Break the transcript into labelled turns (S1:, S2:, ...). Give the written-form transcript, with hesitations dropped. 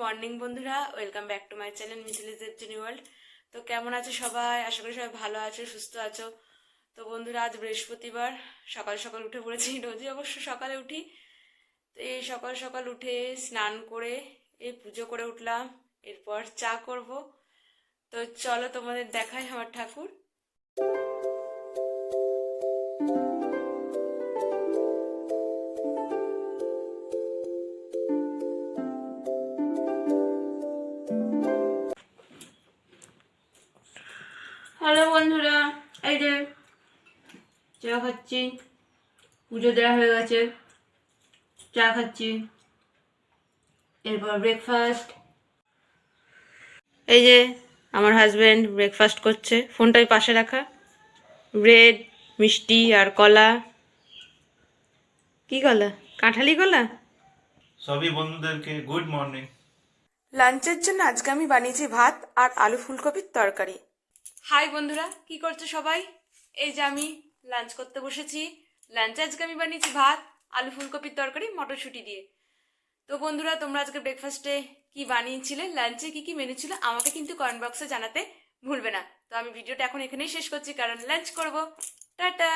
S1: Morning বন্ধুরা, welcome back to my channel মিথিলিস দেবচিনি ওয়ার্ল্ড। তো কেমন আছো সবাই? আশা করি সবাই ভালো আছো, সুস্থ আছো। তো বন্ধুরা, আজ বৃহস্পতিবার, সকাল সকাল উঠে পড়েছি। রোজই অবশ্য সকালে উঠি। তো এই সকাল সকাল উঠে স্নান করে এই পুজো করে উঠলাম। এরপর চা করব। তো চলো তোমাদের দেখাই আমার ঠাকুর। হ্যালো বন্ধুরা, এই যে চা খাচ্ছি। পুজো দেওয়া হয়ে গেছে, চা খাচ্ছি। এরপর ব্রেকফাস্ট। এই যে আমার হাজবেন্ড ব্রেকফাস্ট করছে, ফোনটাই পাশে রাখা। ব্রেড, মিষ্টি আর কলা। কি কলা? কাঁঠালি কলা।
S2: সবই বন্ধুদেরকে গুড মর্নিং।
S1: লাঞ্চের জন্য আজকে আমি বানিয়েছি ভাত আর আলু ফুলকপির তরকারি। হাই বন্ধুরা, কি করছো সবাই? এই যে আমি লাঞ্চ করতে বসেছি। লাঞ্চে আজকে আমি বানিয়েছি ভাত, আলু ফুলকপির তরকারি, মটরশুঁটি দিয়ে। তো বন্ধুরা, তোমরা আজকে ব্রেকফাস্টে কি বানিয়েছিলে, লাঞ্চে কি কি মেনু ছিল, আমাকে কিন্তু কমেন্ট বক্সে জানাতে ভুলবে না। তো আমি ভিডিওটা এখন এখানেই শেষ করছি, কারণ লাঞ্চ করব। টাটা।